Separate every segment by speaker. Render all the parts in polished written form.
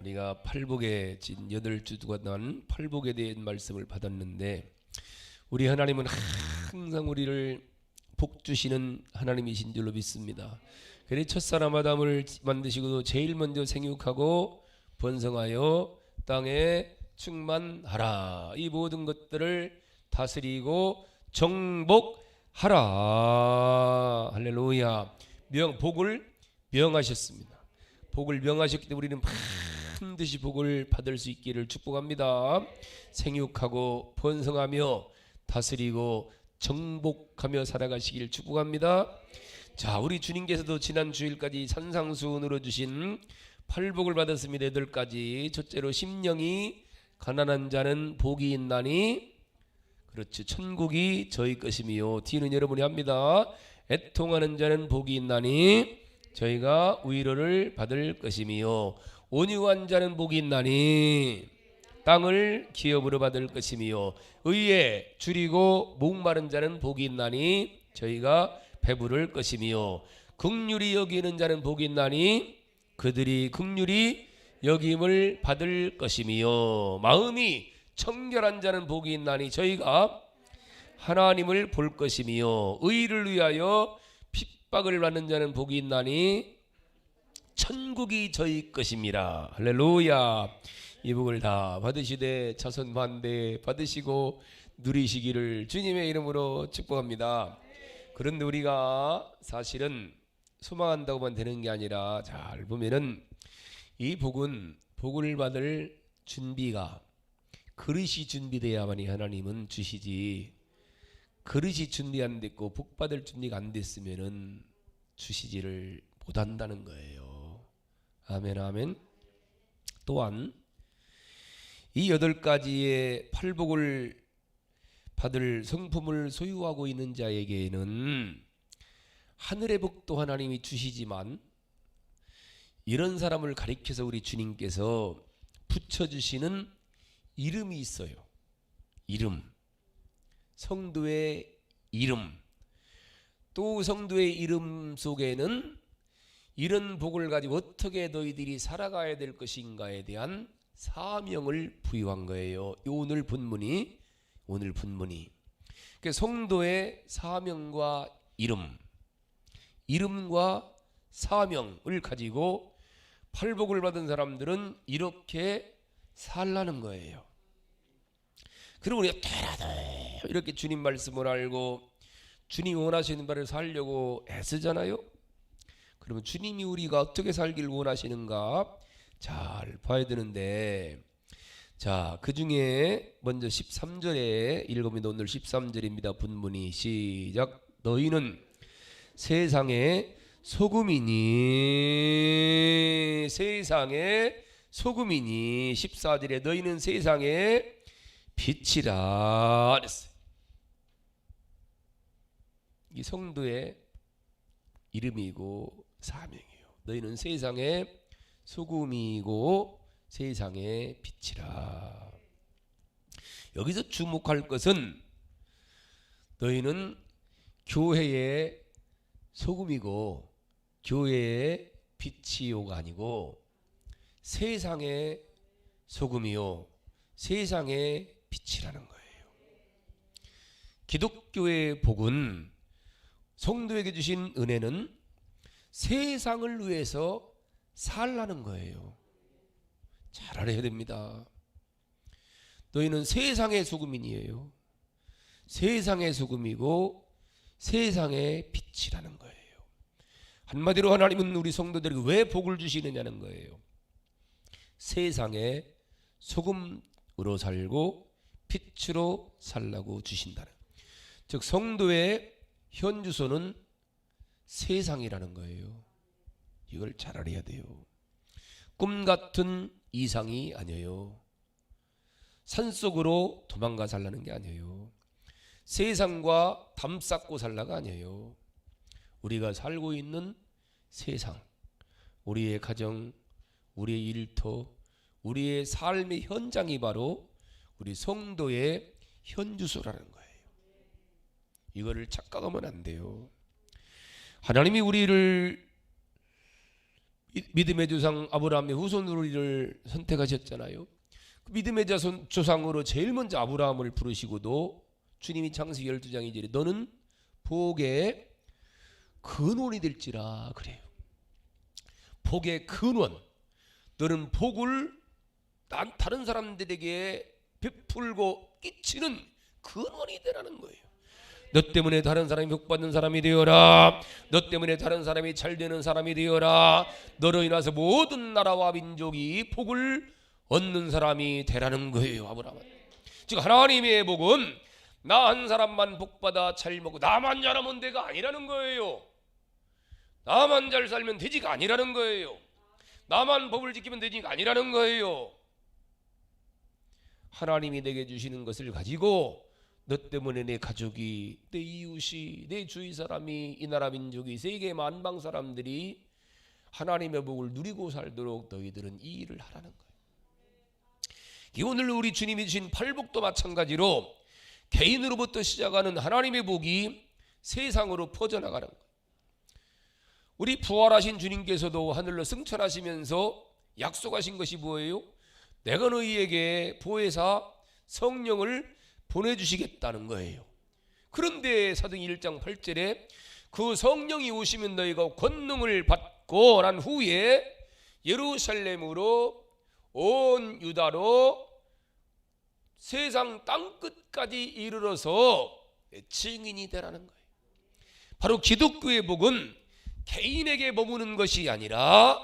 Speaker 1: 우리가 팔복에 진 8주 동안 팔복에 대한 말씀을 받았는데, 우리 하나님은 항상 우리를 복 주시는 하나님이신 줄로 믿습니다. 그래 첫사람 아담을 만드시고 제일 먼저 생육하고 번성하여 땅에 충만하라, 이 모든 것들을 다스리고 정복하라. 할렐루야. 복을 명하셨습니다. 복을 명하셨기 때문에 우리는 반드시 복을 받을 수 있기를 축복합니다. 생육하고 번성하며 다스리고 정복하며 살아가시길 축복합니다. 자, 우리 주님께서도 지난 주일까지 산상수훈으로 주신 팔복을 받았습니다. 8가지. 첫째로 심령이 가난한 자는 복이 있나니, 그렇죠, 천국이 저희 것이며, 뒤는 여러분이 합니다. 애통하는 자는 복이 있나니 저희가 위로를 받을 것이며, 온유한 자는 복이 있나니 땅을 기업으로 받을 것이며, 의에 줄이고 목마른 자는 복이 있나니 저희가 배부를 것이며, 긍휼히 여기는 자는 복이 있나니 그들이 긍휼히 여김을 받을 것이며, 마음이 청결한 자는 복이 있나니 저희가 하나님을 볼 것이며, 의를 위하여 핍박을 받는 자는 복이 있나니 천국이 저희 것입니다. 할렐루야. 이 복을 다 받으시되 자손 반대 받으시고 누리시기를 주님의 이름으로 축복합니다. 그런데 우리가 사실은 소망한다고만 되는 게 아니라, 잘 보면은 이 복은 복을 받을 준비가, 그릇이 준비되어야만이 하나님은 주시지, 그릇이 준비 안 됐고 복 받을 준비가 안 됐으면은 주시지를 못한다는 거예요. 아멘, 아멘. 또한 이 8가지의 팔복을 받을 성품을 소유하고 있는 자에게는 하늘의 복도 하나님이 주시지만, 이런 사람을 가리켜서 우리 주님께서 붙여주시는 이름이 있어요. 이름, 성도의 이름. 또 성도의 이름 속에는 이런 복을 가지고 어떻게 너희들이 살아가야 될 것인가에 대한 사명을 부여한 거예요. 오늘 본문이. 성도의 사명과 이름과 사명을 가지고 팔복을 받은 사람들은 이렇게 살라는 거예요. 그리고 우리가 때라도 이렇게 주님 말씀을 알고 주님이 원하시는 바를 살려고 애쓰잖아요. 그러면 주님이 우리가 어떻게 살길 원하시는가 잘 봐야 되는데, 자, 그 중에 먼저 13절에 읽어봅니다. 오늘 13절입니다. 본문이 시작. 너희는 세상의 소금이니, 세상의 소금이니. 14절에 너희는 세상의 빛이라 그랬어요. 이 성도의 이름이고 사명이에요. 너희는 세상의 소금이고 세상의 빛이라. 여기서 주목할 것은, 너희는 교회의 소금이고 교회의 빛이요가 아니고 세상의 소금이요 세상의 빛이라는 거예요. 기독교의 복은, 성도에게 주신 은혜는 세상을 위해서 살라는 거예요. 잘 알아야 됩니다. 너희는 세상의 소금이니에요. 세상의 소금이고 세상의 빛이라는 거예요. 한마디로 하나님은 우리 성도들에게 왜 복을 주시느냐는 거예요. 세상의 소금으로 살고 빛으로 살라고 주신다는, 즉 성도의 현주소는 세상이라는 거예요. 이걸 잘 알아야 돼요. 꿈 같은 이상이 아니에요. 산속으로 도망가 살라는 게 아니에요. 세상과 담 쌓고 살라가 아니에요. 우리가 살고 있는 세상, 우리의 가정, 우리의 일터, 우리의 삶의 현장이 바로 우리 성도의 현주소라는 거예요. 이거를 착각하면 안 돼요. 하나님이 우리를 믿음의 조상 아브라함의 후손으로 우리를 선택하셨잖아요. 그 믿음의 조상으로 제일 먼저 아브라함을 부르시고도 주님이 창세기 12장 2절에 너는 복의 근원이 될지라 그래요. 복의 근원, 너는 복을 다른 사람들에게 베풀고 끼치는 근원이 되라는 거예요. 너 때문에 다른 사람이 복받는 사람이 되어라. 너 때문에 다른 사람이 잘 되는 사람이 되어라. 너로 인해서 모든 나라와 민족이 복을 얻는 사람이 되라는 거예요. 아브라함은. 즉 하나님의 복은 나 한 사람만 복받아 잘 먹고 나만 잘하면 돼가 아니라는 거예요. 나만 잘 살면 되지가 아니라는 거예요. 나만 법을 지키면 되지가 아니라는 거예요. 하나님이 내게 주시는 것을 가지고 너 때문에 내 가족이, 내 이웃이, 내 주위 사람이, 이 나라 민족이, 세계 만방 사람들이 하나님의 복을 누리고 살도록 너희들은 이 일을 하라는 거예요. 오늘 우리 주님이 주신 팔복도 마찬가지로 개인으로부터 시작하는 하나님의 복이 세상으로 퍼져나가는 거예요. 우리 부활하신 주님께서도 하늘로 승천하시면서 약속하신 것이 뭐예요? 내가 너희에게 보혜사 성령을 보내주시겠다는 거예요. 그런데 사도행전 1장 8절에 그 성령이 오시면 너희가 권능을 받고 난 후에 예루살렘으로 온 유다로 세상 땅끝까지 이르러서 증인이 되라는 거예요. 바로 기독교의 복은 개인에게 머무는 것이 아니라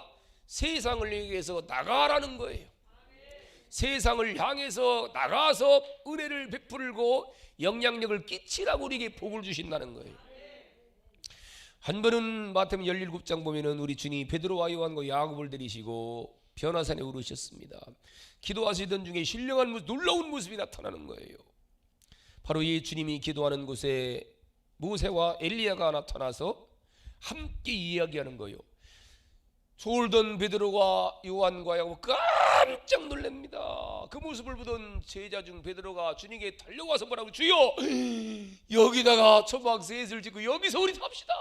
Speaker 1: 세상을 향해서 나가라는 거예요. 세상을 향해서 나가서 은혜를 베풀고 영향력을 끼치라고 우리에게 복을 주신다는 거예요. 한 번은 마태복음 17장 보면은 우리 주님이 베드로와 요한과 야고보를 데리시고 변화산에 오르셨습니다. 기도하시던 중에 신령한 모습, 놀라운 모습이 나타나는 거예요. 바로 이 주님이 기도하는 곳에 모세와 엘리야가 나타나서 함께 이야기하는 거예요. 졸던 베드로가 요한과 야고보 깜짝 놀랍니다. 그 모습을 보던 제자 중 베드로가 주님께 달려와서 뭐라고, 주여 여기다가 초막 셋을 짓고 여기서 우리 삽시다.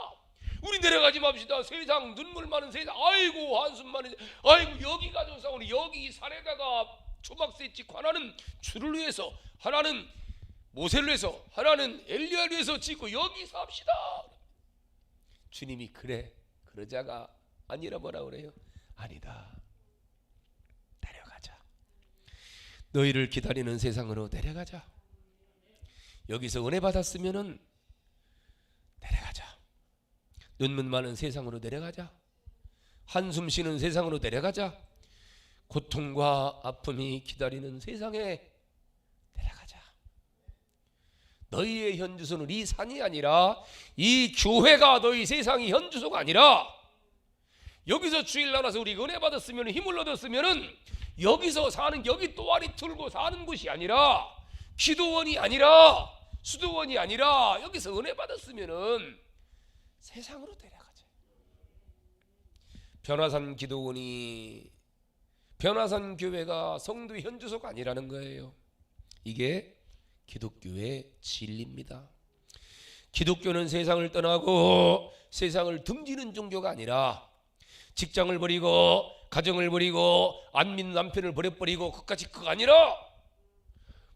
Speaker 1: 우리 내려가지 맙시다. 세상 눈물 많은 세상, 아이고 한숨 많은, 아이고 여기 가져서 우리 여기 산에다가 초막 셋 짓고 하나는 주를 위해서, 하나는 모세를 위해서, 하나는 엘리야를 위해서 짓고 여기서 합시다. 주님이 그래 그러자가 아니라 뭐라 그래요? 아니다. 내려가자. 너희를 기다리는 세상으로 내려가자. 여기서 은혜 받았으면은 내려가자. 눈물 많은 세상으로 내려가자. 한숨 쉬는 세상으로 내려가자. 고통과 아픔이 기다리는 세상에 내려가자. 너희의 현주소는 이 산이 아니라 이 교회가 너희 세상의 현주소가 아니라, 여기서 주일 나눠서 우리 은혜 받았으면, 힘을 얻었으면은 여기서 사는, 여기 또아리 틀고 사는 곳이 아니라, 기도원이 아니라, 수도원이 아니라, 여기서 은혜 받았으면은 세상으로 내려가자. 변화산 기도원이, 변화산 교회가 성도의 현주소가 아니라는 거예요. 이게 기독교의 진리입니다. 기독교는 세상을 떠나고 세상을 등지는 종교가 아니라, 직장을 버리고 가정을 버리고 안 믿는 남편을 버려버리고 그까지 그거 아니라,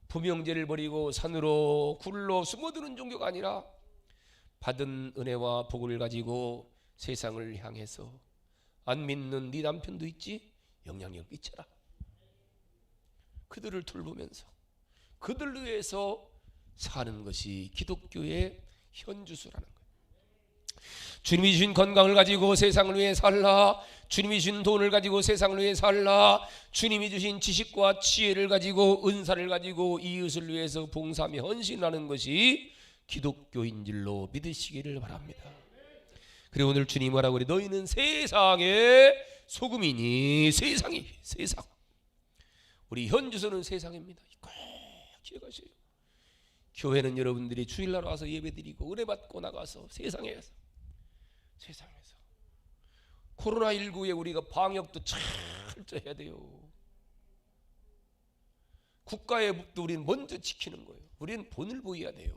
Speaker 1: 부명제를 버리고 산으로 굴로 숨어드는 종교가 아니라, 받은 은혜와 복을 가지고 세상을 향해서 안 믿는 네 남편도 있지? 영향력 끼쳐라. 그들을 돌보면서 그들을 위해서 사는 것이 기독교의 현주소라는 거예요. 주님이 주신 건강을 가지고 세상을 위해 살라. 주님이 주신 돈을 가지고 세상을 위해 살라. 주님이 주신 지식과 지혜를 가지고, 은사를 가지고 이웃을 위해서 봉사하며 헌신하는 것이 기독교인 줄로 믿으시기를 바랍니다. 그리고 오늘 주님이 뭐라고 그래? 너희는 세상의 소금이니. 세상, 우리 현주소는 세상입니다. 꼭 기억하세요. 교회는 여러분들이 주일날 와서 예배드리고 은혜 받고 나가서 세상에서 코로나19에 우리가 방역도 철저히 해야 돼요. 국가의 법도 우리는 먼저 지키는 거예요. 우리는 본을 보여야 돼요.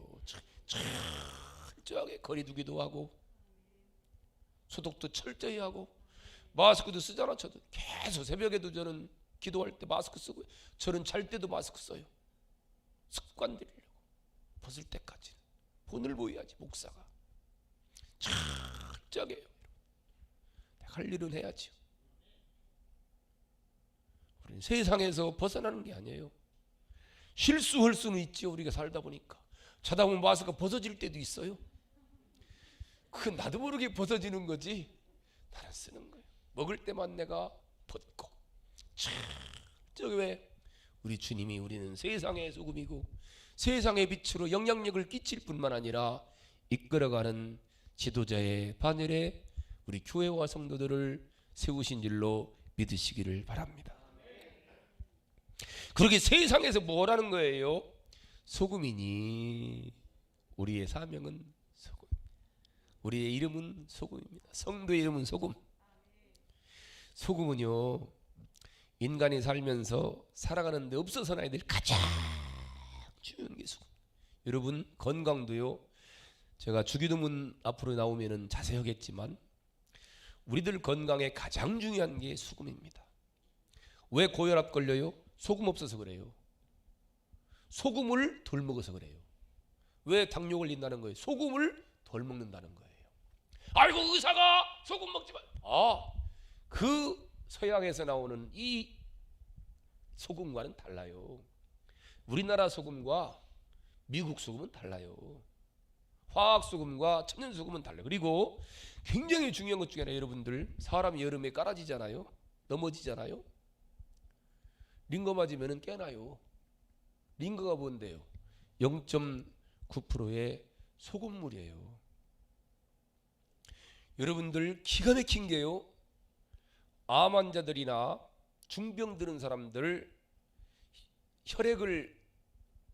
Speaker 1: 철저하게 거리 두기도 하고, 소독도 철저히 하고, 마스크도 쓰잖아. 저도 계속 새벽에도 저는 기도할 때 마스크 쓰고, 저는 잘 때도 마스크 써요. 습관 들이려고. 벗을 때까지는 본을 보여야지. 목사가 철저하게 할 일은 해야죠. 우리는 세상에서 벗어나는 게 아니에요. 실수할 수는 있죠. 우리가 살다 보니까 자다 보면 마스크가 벗어질 때도 있어요. 그건 나도 모르게 벗어지는 거지. 나는 쓰는 거예요. 먹을 때만 내가 벗고. 저기 왜? 우리 주님이 우리는 세상의 소금이고 세상의 빛으로 영향력을 끼칠 뿐만 아니라 이끌어가는 지도자의 반열에 우리 교회와 성도들을 세우신 줄로 믿으시기를 바랍니다. 그렇게 세상에서 뭐라는 거예요? 소금이니 우리의 사명은 소금, 우리의 이름은 소금입니다. 성도의 이름은 소금. 소금은요, 인간이 살면서 살아가는 데 없어서는 안 될 가장 중요한 게 소금. 여러분 건강도요, 제가 주기도문 앞으로 나오면은 자세히 하겠지만 우리들 건강에 가장 중요한 게 소금입니다. 왜 고혈압 걸려요? 소금 없어서 그래요. 소금을 덜 먹어서 그래요. 왜 당뇨 걸린다는 거예요? 소금을 덜 먹는다는 거예요. 아이고 의사가 소금 먹지 마. 그 서양에서 나오는 이 소금과는 달라요. 우리나라 소금과 미국 소금은 달라요. 화학 소금과 천연 소금은 달라요. 그리고 굉장히 중요한 것 중에 하나, 여러분들 사람이 여름에 깔아지잖아요. 넘어지잖아요. 링거 맞으면 깨나요. 링거가 뭔데요? 0.9%의 소금물이에요. 여러분들 기가 막힌 게요, 암 환자들이나 중병 드는 사람들 혈액을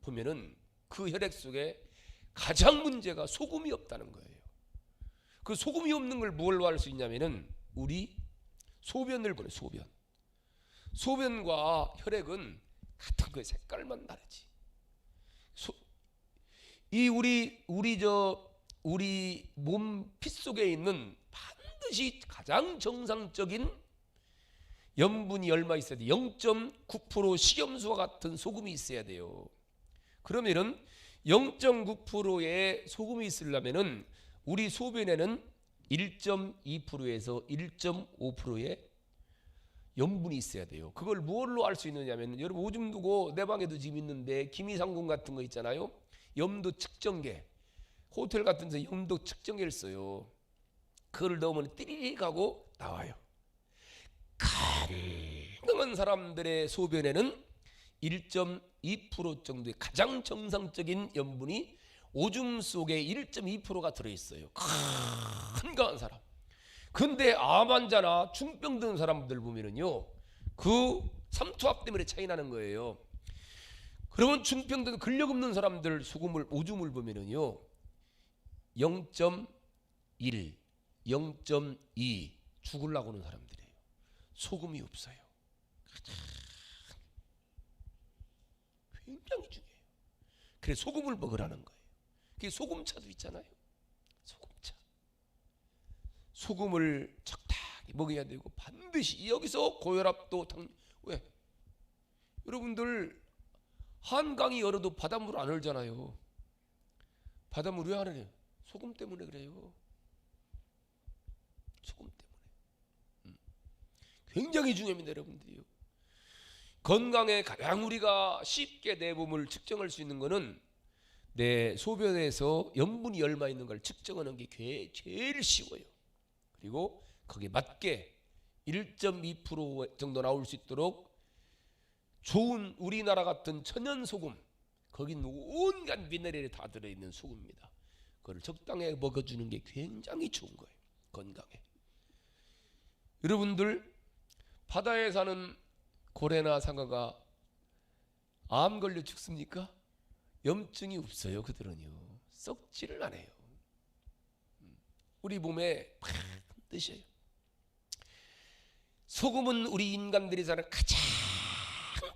Speaker 1: 보면은 그 혈액 속에 가장 문제가 소금이 없다는 거예요. 그 소금이 없는 걸 뭘로 알 수 있냐면은 우리 소변을 보내. 소변과 혈액은 같은 거예요. 색깔만 다르지. 우리 몸 피 속에 있는 반드시 가장 정상적인 염분이 얼마 있어야 돼? 0.9% 식염수와 같은 소금이 있어야 돼요. 그러면은 0.9%의 소금이 있으려면은 우리 소변에는 1.2%에서 1.5%의 염분이 있어야 돼요. 그걸 뭘로 알 수 있느냐면, 여러분 오줌 두고 내 방에도 지금 있는데 기미상궁 같은 거 있잖아요. 염도 측정계, 호텔 같은 데서 염도 측정기를 써요. 그걸 넣으면 띠리릭 하고 나와요. 건강한 사람들의 소변에는 1.2% 정도의 가장 정상적인 염분이 오줌 속에 1.2%가 들어있어요. 건강한 사람. 근데 암 환자나 중병 드는 사람들 보면은요, 그 삼투압 때문에 차이 나는 거예요. 그러면 중병 등 근력 없는 사람들 오줌을 보면은요 0.1, 0.2 죽으려고 하는 사람들이에요. 소금이 없어요. 굉장히 중요해요. 그래서 소금을 먹으라는 거예요. 그게 소금차도 있잖아요. 소금차. 소금을 적당히 먹어야 되고, 반드시 여기서 고혈압도 왜? 여러분들 한강이 얼어도 바닷물 안 얼잖아요. 바닷물 왜 안 얼어요? 소금 때문에 그래요. 소금 때문에. 굉장히 중요합니다, 여러분들이요. 건강에 가장 우리가 쉽게 내 몸을 측정할 수 있는 거는 내 소변에서 염분이 얼마 있는 걸 측정하는 게 제일 쉬워요. 그리고 거기에 맞게 1.2% 정도 나올 수 있도록 좋은 우리나라 같은 천연 소금, 거긴 온갖 미네랄이 다 들어있는 소금입니다. 그걸 적당히 먹어주는 게 굉장히 좋은 거예요. 건강에. 여러분들 바다에 사는 고래나 상어가 암 걸려 죽습니까? 염증이 없어요. 그들은요 썩지를 않아요. 우리 몸에 반드시 소금은 우리 인간들이 사는 가장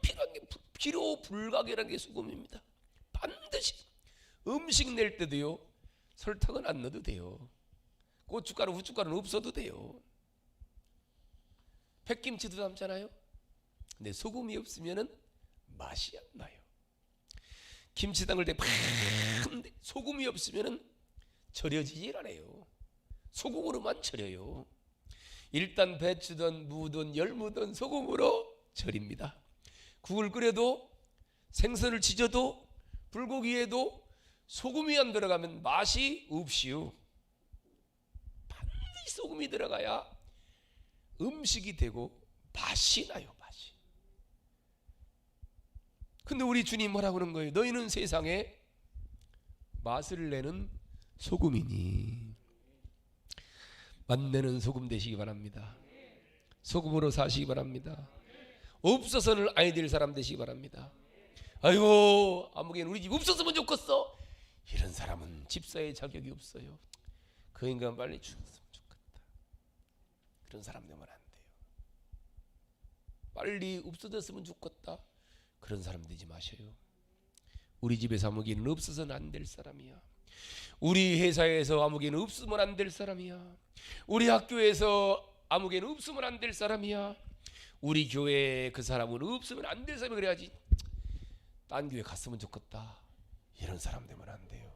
Speaker 1: 필요한 게, 필요 불가결한 게 소금입니다. 반드시 음식 낼 때도요 설탕은 안 넣어도 돼요. 고춧가루, 후춧가루는 없어도 돼요. 백김치도 담잖아요. 근데 소금이 없으면은 맛이 안 나요. 김치 담글 때 소금이 없으면은 절여지질 않아요. 소금으로만 절여요. 일단 배추든 무든 열무든 소금으로 절입니다. 국을 끓여도 생선을 지져도 불고기에도 소금이 안 들어가면 맛이 없이요. 반드시 소금이 들어가야 음식이 되고 맛이 나요. 맛이. 근데 우리 주님 뭐라고 하는 거예요? 너희는 세상에 맛을 내는 소금이니. 맛내는 소금 되시기 바랍니다. 소금으로 사시기 바랍니다. 없어서는 아니 될 사람 되시기 바랍니다. 아이고 아무개는 우리 집 없었으면 좋겠어. 이런 사람은 집사의 자격이 없어요. 그 인간 빨리 죽었으면 좋겠다. 그런 사람 되면 안 돼요. 빨리 없어졌으면 좋겠다. 그런 사람 되지 마셔요. 우리 집에서 아무개는 없어서는 안 될 사람이야. 우리 회사에서 아무개는 없으면 안 될 사람이야. 우리 학교에서 아무개는 없으면 안 될 사람이야. 우리 교회에 그 사람은 없으면 안 될 사람이. 그래야지 딴 교회 갔으면 좋겠다. 이런 사람 되면 안 돼요.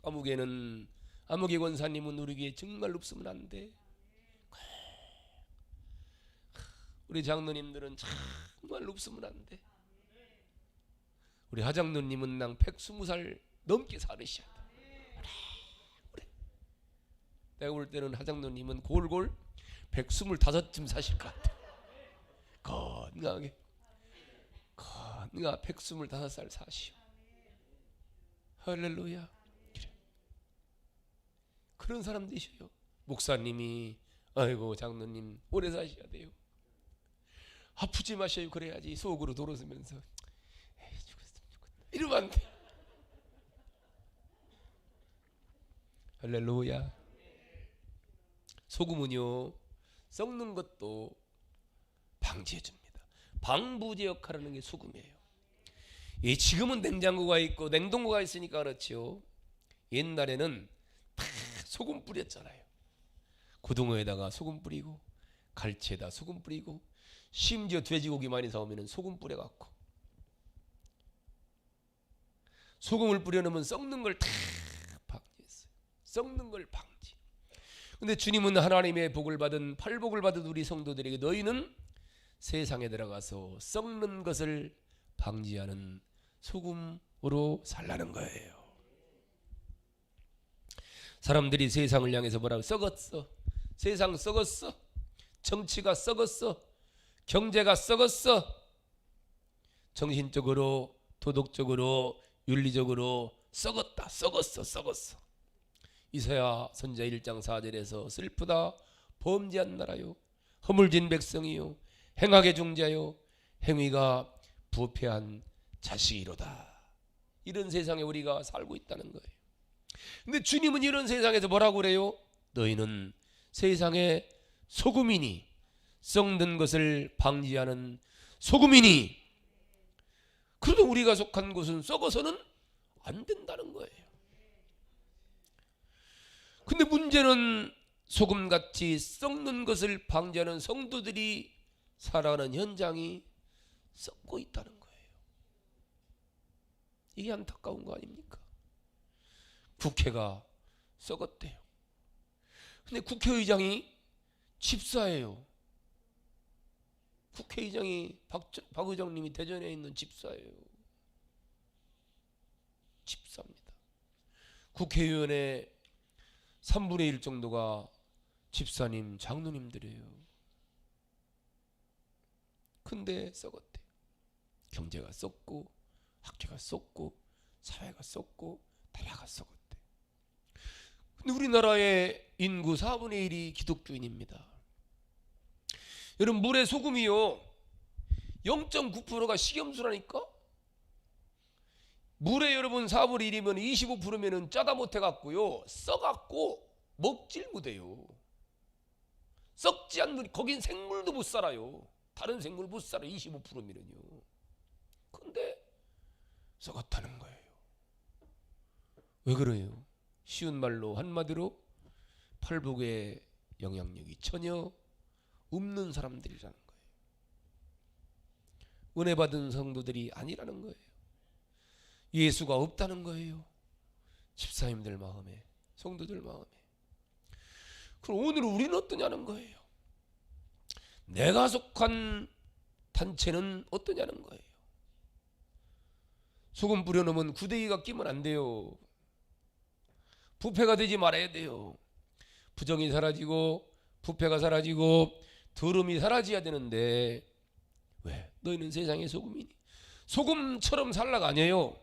Speaker 1: 아무개 권사님은 우리 교회에 정말 없으면 안 돼. 우리 장로님들은 정말 없으면 안 돼. 우리 하장로님은 낭 120살 넘게 살으셔야 돼. 그래. 내가 볼 때는 하장로님은 골골 125쯤 사실 것 같아. 건강하게 125살 사시오. 할렐루야. 그래. 그런 사람 되셔요. 목사님이 아이고 장로님 오래 사셔야 돼요. 아프지 마셔요. 그래야지 속으로 돌아서면서 에이 죽었으면 좋겠다 이러면 안 돼. 할렐루야. 소금은요 썩는 것도 방지해 줍니다. 방부제 역할을 하는 게 소금이에요. 지금은 냉장고가 있고 냉동고가 있으니까 그렇죠. 옛날에는 다 소금 뿌렸잖아요. 고등어에다가 소금 뿌리고 갈치에다 소금 뿌리고 심지어 돼지고기 많이 사오면 소금 뿌려갖고 소금을 뿌려놓으면 썩는 걸 다 방지했어요. 썩는 걸 방지. 근데 주님은 하나님의 복을 받은 팔복을 받은 우리 성도들에게 너희는 세상에 들어가서 썩는 것을 방지하는 소금으로 살라는 거예요. 사람들이 세상을 향해서 뭐라고 썩었어. 세상 썩었어. 정치가 썩었어. 경제가 썩었어. 정신적으로 도덕적으로 윤리적으로 썩었다. 썩었어. 이사야 선지자 1장 4절에서 슬프다 범죄한 나라요 허물진 백성이요 행악의 종자요 행위가 부패한 자식이로다. 이런 세상에 우리가 살고 있다는 거예요. 근데 주님은 이런 세상에서 뭐라고 그래요? 너희는 세상의 소금이니 썩는 것을 방지하는 소금이니. 그래도 우리가 속한 곳은 썩어서는 안 된다는 거예요. 근데 문제는 소금같이 썩는 것을 방지하는 성도들이 살아가는 현장이 썩고 있다는 거예요. 이게 안타까운 거 아닙니까? 국회가 썩었대요. 근데 국회의장이 집사예요. 국회의장이 박 의장님이 대전에 있는 집사예요. 집사입니다. 국회의원의 3분의 1 정도가 집사님, 장로님들이에요. 근데 썩었대. 경제가 썩고 학교가 썩고 사회가 썩고 나라가 썩었대. 근데 우리나라의 인구 4분의 1이 기독교인입니다. 여러분 물의 소금이요 0.9%가 식염수라니까. 물에 여러분 4분의 1이면 25%면은 짜다 못해갖고요 써갖고 먹질 못해요. 썩지 않는 거긴 생물도 못 살아요. 다른 생물 못 살아요. 25%면은요. 근데 썩었다는 거예요. 왜 그래요? 쉬운 말로 한마디로 팔복의 영향력이 전혀 없는 사람들이라는 거예요. 은혜 받은 성도들이 아니라는 거예요. 예수가 없다는 거예요. 집사님들 마음에, 성도들 마음에. 그럼 오늘 우리는 어떠냐는 거예요. 내가 속한 단체는 어떠냐는 거예요. 소금 뿌려놓으면 구데기가 끼면 안 돼요. 부패가 되지 말아야 돼요. 부정이 사라지고 부패가 사라지고 더러움이 사라져야 되는데 왜? 너희는 세상의 소금이니. 소금처럼 살라가 아니에요.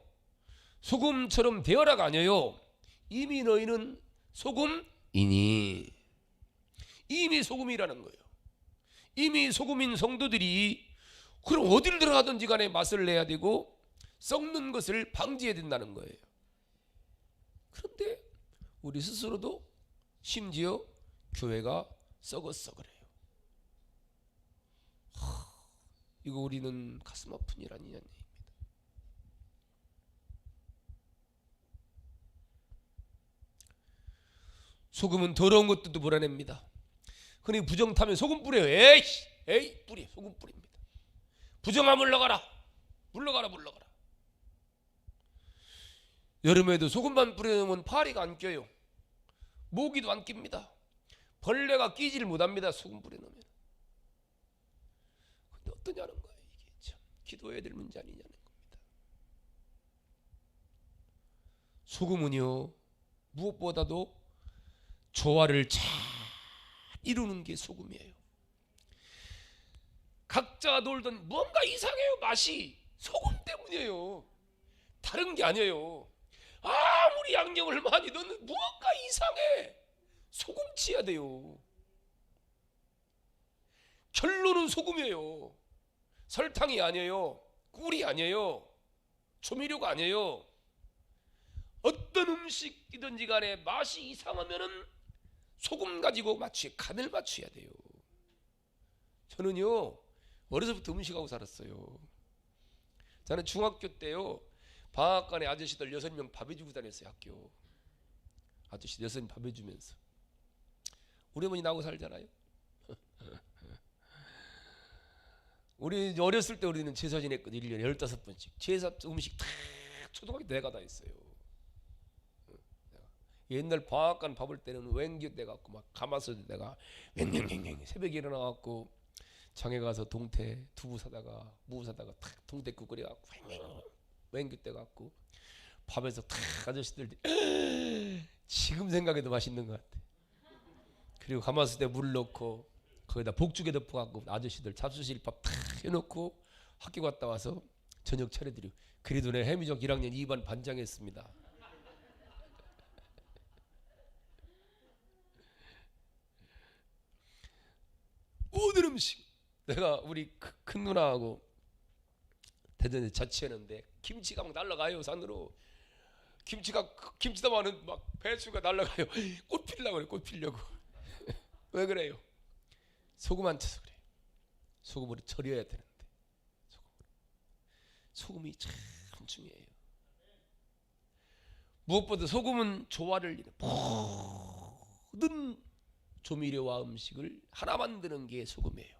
Speaker 1: 소금처럼 되어라가 아니에요. 이미 너희는 소금이니. 이미 소금이라는 거예요. 이미 소금인 성도들이 그럼 어디를 들어가든지 간에 맛을 내야 되고 썩는 것을 방지해야 된다는 거예요. 그런데 우리 스스로도 심지어 교회가 썩었어 그래요. 이거 우리는 가슴 아픈 일 아니냐는 얘기입니다. 소금은 더러운 것들도 불어냅니다. 흔히 부정 타면 소금 뿌려요. 에이 뿌려. 소금 뿌립니다. 부정아 물러가라. 물러가라. 여름에도 소금만 뿌려놓으면 파리가 안 껴요. 모기도 안 낍니다. 벌레가 끼지를 못합니다. 소금 뿌려놓으면. 근데 어떠냐는 거예요. 이게 참 기도해야 될 문제 아니냐는 겁니다. 소금은요 무엇보다도 조화를 잘 이루는 게 소금이에요. 각자 놀던 뭔가 이상해요. 맛이 소금 때문이에요. 다른 게 아니에요. 아무리 양념을 많이 넣는 무언가 이상해. 소금치야 돼요. 결론은 소금이에요. 설탕이 아니에요. 꿀이 아니에요. 조미료가 아니에요. 어떤 음식이든지 간에 맛이 이상하면은 소금 가지고 간을 맞춰야 돼요. 저는요 어려서부터 음식하고 살았어요. 저는 중학교 때요 방앗간에 아저씨들 6명 밥 해주고 다녔어요. 학교 아저씨 6명 밥 해주면서. 우리 어머니 나하고 살잖아요. 우리 어렸을 때 우리는 제사 지냈거든. 1년에 15번씩 제사 음식 다 초등학교 내가 다 했어요. 옛날 방앗간 밥을 때는 웽기 돼갖고 막 가마솥에 내가 웽 새벽에 일어나갖고 장에 가서 동태 두부 사다가 무 사다가 탁 동태국 끓여갖고 웽기 돼갖고 밥에서 탁 아저씨들 지금 생각해도 맛있는 것 같아. 그리고 가마솥에 물 넣고 거기다 복주게 덮어갖고 아저씨들 잡수실밥 탁 해놓고 학교 갔다 와서 저녁 차려드리고. 그래도 내 해미적 1학년 2반 반장했습니다. 모든 음식. 내가 우리 큰 누나하고 대전에 자취했는데 김치가 막 날아가요. 산으로 김치 담아는 막 배추가 날아가요. 꽃 피려고 그래. 꽃 피려고. 왜 그래요? 소금 안 쳐서 그래요. 소금으로 절여야 되는데. 소금이 참 중요해요. 무엇보다 소금은 조화를 이루는 모든 조미료와 음식을 하나 만드는 게 소금이에요.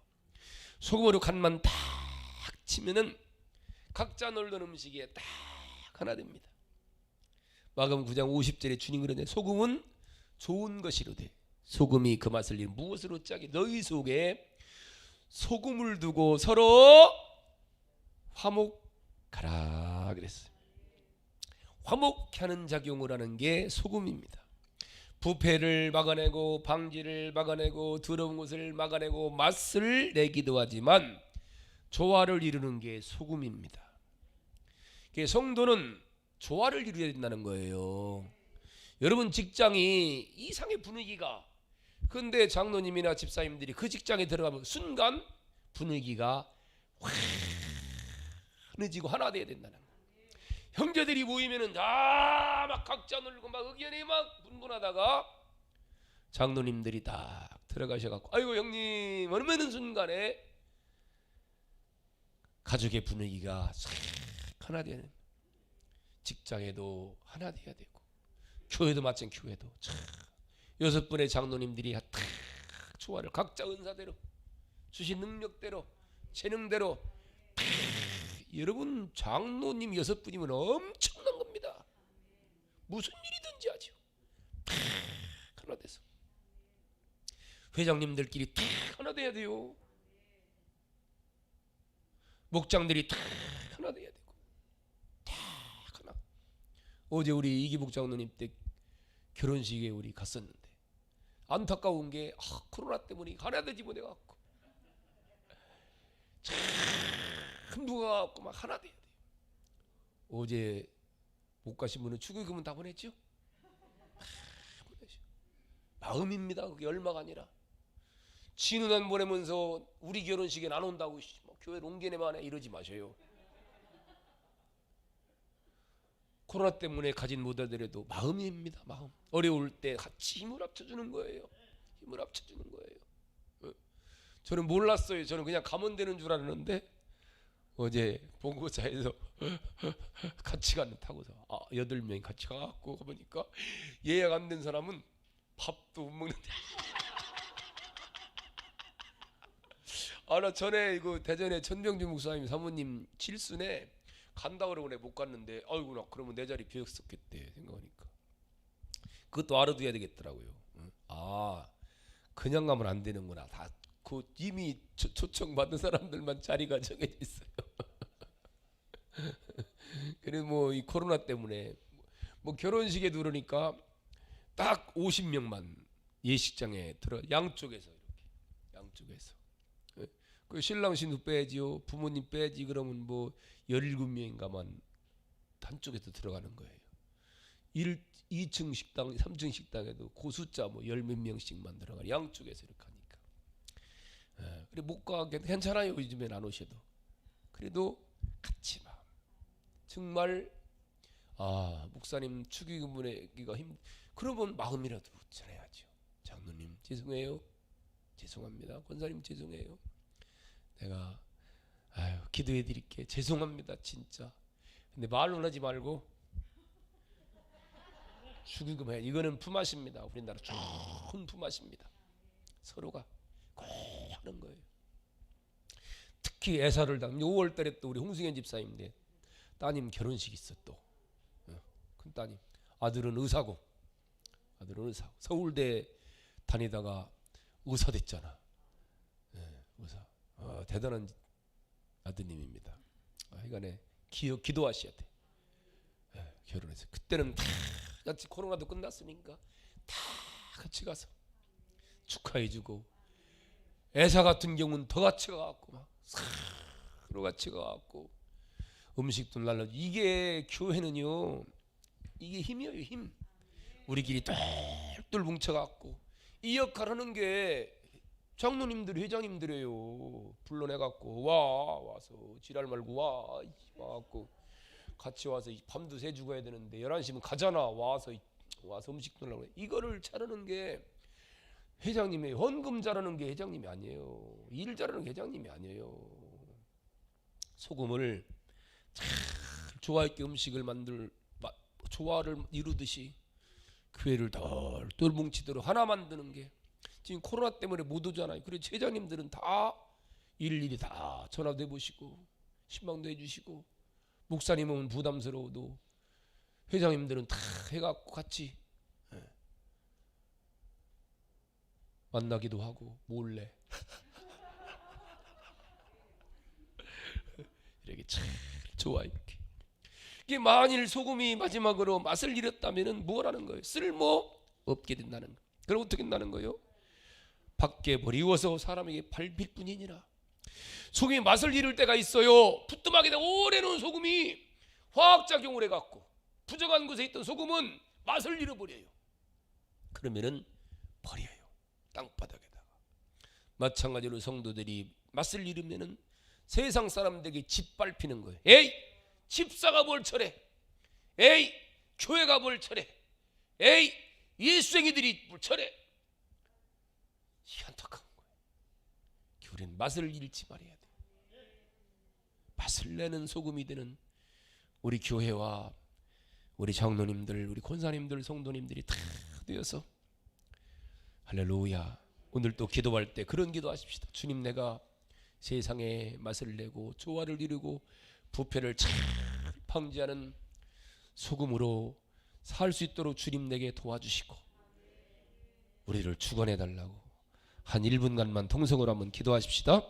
Speaker 1: 소금으로 간만 딱 치면은 각자 놀던 음식이 딱 하나 됩니다. 마가복음 9장 50절에 주님 그러네. 소금은 좋은 것이로되 소금이 그 맛을 잃으면 무엇으로 짜게. 너희 속에 소금을 두고 서로 화목하라 그랬어요. 화목케 하는 작용을 하는 게 소금입니다. 부패를 막아내고 방지를 막아내고 더러운 것을 막아내고 맛을 내기도 하지만 조화를 이루는 게 소금입니다. 성도는 조화를 이루어야 된다는 거예요. 여러분 직장이 이상의 분위기가, 근데 장로님이나 집사님들이 그 직장에 들어가면 순간 분위기가 환해지고 하나 돼야 된다는 거예요. 형제들이 모이면은 막 각자 놀고 막 의견이 막 분분하다가 장로님들이 딱 들어가셔갖고 아이고 형님 얼마나 순간에 가족의 분위기가 싹 하나 되는. 직장에도 하나 돼야 되고 교회도 마찬가지. 교회도 참 6분의 장로님들이 탁 조화를 각자 은사대로 주신 능력대로 재능대로 여러분 장로님 6분이면 엄청난 겁니다. 무슨 일이든지 하죠. 하나 돼서 회장님들끼리 하나 돼야 돼요. 목장들이 하나 돼야 되고 하나. 어제 우리 이기복 장로님 때 결혼식에 우리 갔었는데 안타까운 게 코로나 때문에 하나 되지 못해갖고 참 누가 갖고 막 하나 돼야 돼요. 어제 못 가신 분은 축의금은 다 보냈죠? 마음입니다. 그게 얼마가 아니라 진은안 보내면서 우리 결혼식엔 안 온다고 뭐 교회를 옮겨내만 해 이러지 마셔요. 코로나 때문에 가진 못하더라도 마음입니다. 마음. 어려울 때 같이 힘을 합쳐주는 거예요. 힘을 합쳐주는 거예요. 저는 몰랐어요. 저는 그냥 가면 되는 줄 알았는데 어제 봉고차에서 같이 가는 타고서 8명이 같이 가갖고 가보니까 예약 안 된 사람은 밥도 못 먹는데 나 전에 이거 대전에 천병주 목사님 사모님 칠순에 간다 그러고 내가 못 갔는데 아이고 나 그러면 내 자리 비었었겠대 생각하니까 그것도 알아둬야 되겠더라고요. 그냥 가면 안 되는구나. 다 그 이미 초청 받은 사람들만 자리가 정해져 있어요. 그래 뭐 이 코로나 때문에 뭐 결혼식에 들으니까 딱 50명만 예식장에 들어 양쪽에서 이렇게 양쪽에서 그 신랑 신부 빼지요 부모님 빼지 그러면 뭐 17명인가만 한쪽에서 들어가는 거예요. 2층 식당 3층 식당에도 그 숫자 뭐 10몇 명씩만 들어가 양쪽에서 이렇게 하니까 그래 못 가게 괜찮아요. 요즘엔 안 오셔도 그래도 같이 막 정말 목사님 축의금 보내기가 그러면 마음이라도 전해야죠. 장로님 죄송해요. 죄송합니다. 권사님 죄송해요. 내가 기도해 드릴게. 죄송합니다. 진짜. 근데 말로 하지 말고 축의금 해. 이거는 품앗입니다. 우리나라 좋은 품앗입니다. 서로가 꼭 하는 거예요. 특히 애사를 당 5월 달에 또 우리 홍승현 집사님인데 따님 결혼식 있어 또. 큰 따님. 아들은 의사고. 서울대 다니다가 의사 됐잖아. 의사. 대단한 아드님입니다. 하여간에 기도하셔야 돼. 결혼해서 그때는 다 같이 코로나도 끝났으니까 다 같이 가서 축하해주고 애사 같은 경우는 더 같이 가갖고 막 서로 같이 가갖고 음식도 날라. 이게 교회는요. 이게 힘이에요. 힘. 우리끼리 똘똘 뭉쳐갖고 이 역할 하는 게 장로님들 회장님들이에요. 불러내갖고 와서 지랄 말고 와갖고 같이 와서 밤도 새 죽어야 되는데 11시면 가잖아. 와서 음식도 날라고. 이거를 차르는 게 회장님의 헌금 잘하는 게 회장님이 아니에요. 일 잘하는 게 회장님이 아니에요. 소금을 잘 조화 있게 음식을 조화를 이루듯이 교회를 똘똘 뭉치도록 하나 만드는 게 지금 코로나 때문에 못 오잖아요. 그래서 회장님들은 다 일일이 다 전화도 해보시고 신방도 해주시고 목사님은 부담스러워도 회장님들은 다 해갖고 같이 만나기도 하고 몰래 이렇게 참 좋아 이렇게. 이게 만일 소금이 마지막으로 맛을 잃었다면은 뭐라는 거예요? 쓸모 없게 된다는 거예요. 그럼 어떻게 된다는 거예요? 밖에 버리워서 사람에게 밟힐 뿐이니라. 소금이 맛을 잃을 때가 있어요. 부뚜막에다 오래 놓은 소금이 화학작용을 해갖고 부정한 곳에 있던 소금은 맛을 잃어버려요. 그러면은 버려요. 땅바닥에다가. 마찬가지로 성도들이 맛을 잃으면은 세상 사람들에게 짓밟히는 거예요. 에이 집사가 뭘 철해. 에이 교회가 뭘 철해. 에이 예수쟁이들이 뭘 철해. 이 안타까운 거예요. 우리는 맛을 잃지 말아야 돼. 맛을 내는 소금이 되는 우리 교회와 우리 장로님들, 우리 권사님들, 성도님들이 다 되어서 할렐루야 오늘 또 기도할 때 그런 기도하십시다. 주님, 내가 세상에 맛을 내고 조화를 이루고 부패를 잘 방지하는 소금으로 살 수 있도록 주님 내게 도와주시고 우리를 축원해 달라고 한 1분간만 통성으로 한번 기도하십시다.